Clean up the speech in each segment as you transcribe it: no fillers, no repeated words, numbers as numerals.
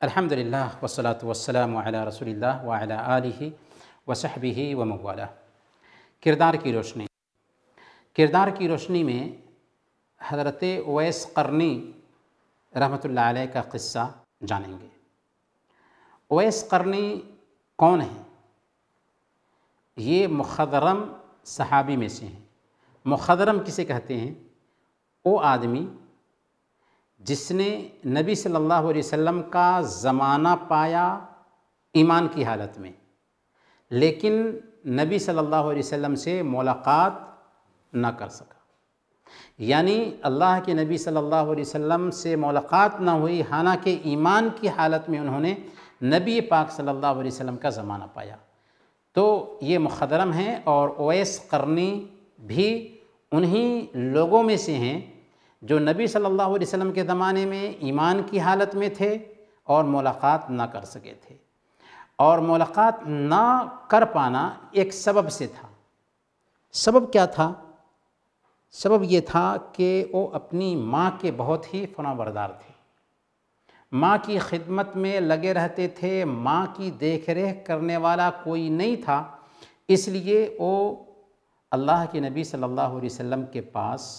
الحمدللہ والصلاة والسلام علی رسول اللہ وعلی آلہ وصحبہ وموالہ۔ کردار کی روشنی۔ کردار کی روشنی میں حضرت اویس قرنی رحمۃ اللہ علیہ کا قصہ جانیں گے۔ اویس قرنی کون ہیں؟ یہ مخضرم صحابی میں سے ہیں۔ مخضرم کسے کہتے ہیں؟ وہ آدمی جس نے نبی صلی اللہ علیہ وسلم کا زمانہ پایا ایمان کی حالت میں، لیکن نبی صلی اللہ علیہ وسلم سے ملاقات نہ کر سکا۔ یعنی اللہ کے نبی صلی اللہ علیہ وسلم سے ملاقات نہ ہوئی، حالانکہ ایمان کی حالت میں انہوں نے نبی پاک صلی اللہ علیہ وسلم کا زمانہ پایا۔ تو یہ مخضرم ہیں، اور اویس قرنی بھی انہی لوگوں میں سے ہیں جو نبی صلی اللہ علیہ وسلم کے زمانے میں ایمان کی حالت میں تھے اور ملاقات نہ کر سکے تھے، اور ملاقات نہ کر پانا ایک سبب سے تھا۔ سبب کیا تھا؟ سبب یہ تھا کہ وہ اپنی ماں کے بہت ہی فرمانبردار تھے، ماں کی خدمت میں لگے رہتے تھے، ماں کی دیکھ ریکھ کرنے والا کوئی نہیں تھا، اس لیے وہ اللہ کے نبی صلی اللہ علیہ وسلم کے پاس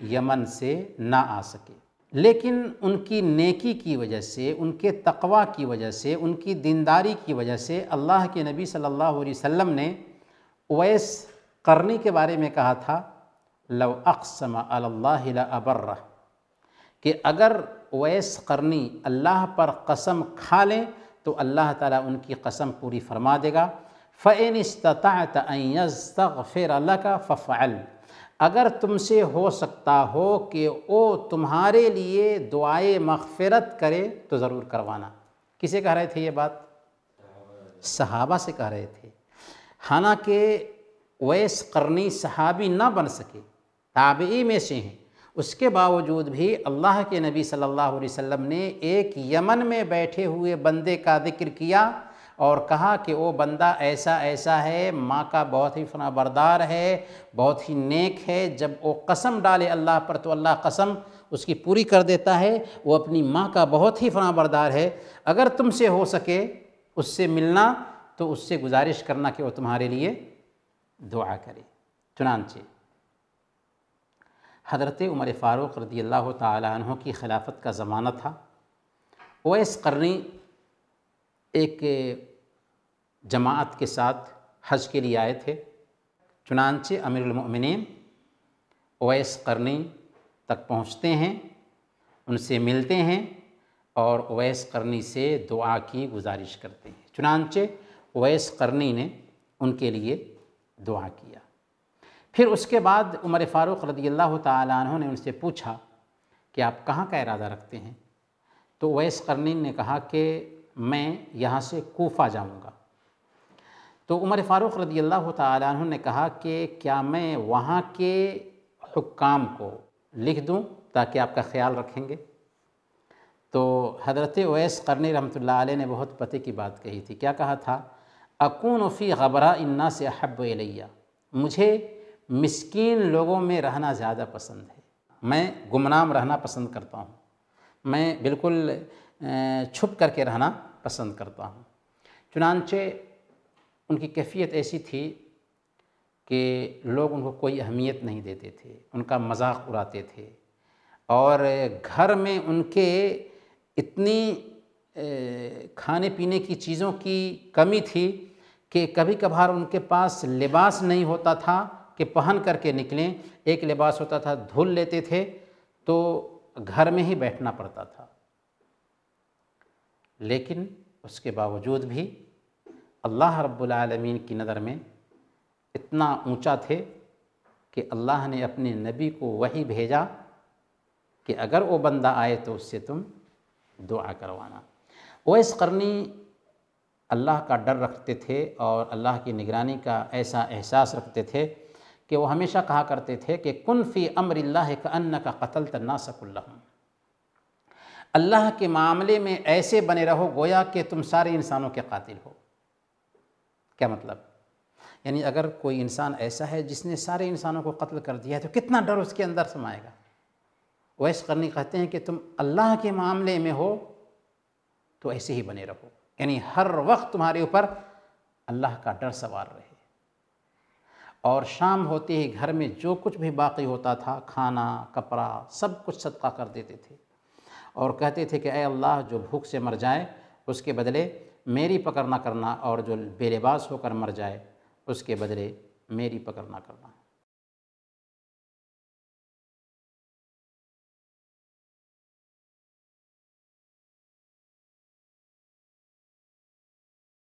یمن سے نہ آ سکے۔ لیکن ان کی نیکی کی وجہ سے، ان کے تقوی کی وجہ سے، ان کی دینداری کی وجہ سے اللہ کے نبی صلی اللہ علیہ وسلم نے اویس قرنی کے بارے میں کہا تھا لو اقسم علی اللہ لابرہ، کہ اگر اویس قرنی اللہ پر قسم کھا لیں تو اللہ تعالیٰ ان کی قسم پوری فرما دے گا۔ فَإِنِ اسْتَطَعْتَ أَن يَسْتَغْفِرَ لَكَ فَافْعَلْ، اگر تم سے ہو سکتا ہو کہ وہ تمہارے لیے دعائے مغفرت کرے تو ضرور کروانا۔ کسے کہہ رہے تھے یہ بات؟ صحابہ سے کہہ رہے تھے۔ حالانکہ اویس قرنی صحابی نہ بن سکے، تابعی میں سے ہیں، اس کے باوجود بھی اللہ کے نبی صلی اللہ علیہ وسلم نے ایک یمن میں بیٹھے ہوئے بندے کا ذکر کیا اور کہا کہ وہ بندہ ایسا ایسا ہے، ماں کا بہت ہی فرمانبردار ہے، بہت ہی نیک ہے، جب وہ قسم ڈالے اللہ پر تو اللہ قسم اس کی پوری کر دیتا ہے، وہ اپنی ماں کا بہت ہی فرمانبردار ہے، اگر تم سے ہو سکے اس سے ملنا تو اس سے گزارش کرنا کہ وہ تمہارے لیے دعا کرے۔ چنانچہ حضرت عمر فاروق رضی اللہ تعالیٰ عنہ کی خلافت کا زمانہ تھا۔ اویس قرنی ایک جماعت کے ساتھ حج کے لیے آئے تھے، چنانچہ امیر المؤمنین اویس قرنی تک پہنچتے ہیں، ان سے ملتے ہیں اور اویس قرنی سے دعا کی گزارش کرتے ہیں۔ چنانچہ اویس قرنی نے ان کے لیے دعا کیا۔ پھر اس کے بعد عمر فاروق رضی اللہ تعالیٰ عنہ نے ان سے پوچھا کہ آپ کہاں کا ارادہ رکھتے ہیں؟ تو اویس قرنی نے کہا کہ میں یہاں سے کوفہ جاؤں گا۔ تو عمر فاروق رضی اللہ تعالیٰ عنہ نے کہا کہ کیا میں وہاں کے حکام کو لکھ دوں تاکہ آپ کا خیال رکھیں گے؟ تو حضرت اویس قرنی رحمۃ اللہ علیہ نے بہت پتے کی بات کہی تھی۔ کیا کہا تھا؟ اکون فی غبراء الناس احب الیہ، مجھے مسکین لوگوں میں رہنا زیادہ پسند ہے، میں گمنام رہنا پسند کرتا ہوں، میں بالکل چھپ کر کے رہنا پسند کرتا ہوں۔ چنانچہ ان کی کیفیت ایسی تھی کہ لوگ ان کو کوئی اہمیت نہیں دیتے تھے، ان کا مذاق اڑاتے تھے، اور گھر میں ان کے اتنی کھانے پینے کی چیزوں کی کمی تھی کہ کبھی کبھار ان کے پاس لباس نہیں ہوتا تھا کہ پہن کر کے نکلیں، ایک لباس ہوتا تھا دھل لیتے تھے تو گھر میں ہی بیٹھنا پڑتا تھا۔ لیکن اس کے باوجود بھی اللہ رب العالمین کی نظر میں اتنا اونچا تھے کہ اللہ نے اپنے نبی کو وحی بھیجا کہ اگر وہ بندہ آئے تو اس سے تم دعا کروانا۔ اویس قرنی اللہ کا ڈر رکھتے تھے اور اللہ کی نگرانی کا ایسا احساس رکھتے تھے کہ وہ ہمیشہ کہا کرتے تھے کہ کن فی امر اللہ کأنک قتلت الناس کلہم، اللہ کے معاملے میں ایسے بنے رہو گویا کہ تم سارے انسانوں کے قاتل ہو۔ کیا مطلب؟ یعنی اگر کوئی انسان ایسا ہے جس نے سارے انسانوں کو قتل کر دیا ہے تو کتنا ڈر اس کے اندر سمائے گا۔ اویس قرنی کہتے ہیں کہ تم اللہ کے معاملے میں ہو تو ایسے ہی بنے رہو، یعنی ہر وقت تمہارے اوپر اللہ کا ڈر سوار رہے۔ اور شام ہوتے ہی گھر میں جو کچھ بھی باقی ہوتا تھا، کھانا کپڑا سب کچھ صدقہ کر دیتے تھے، اور کہتے تھے کہ اے اللہ جو بھوک سے مر جائے اس کے بدلے میری پکڑ نہ کرنا، اور جو بے لباس ہو کر مر جائے اس کے بدلے میری پکڑ نہ کرنا۔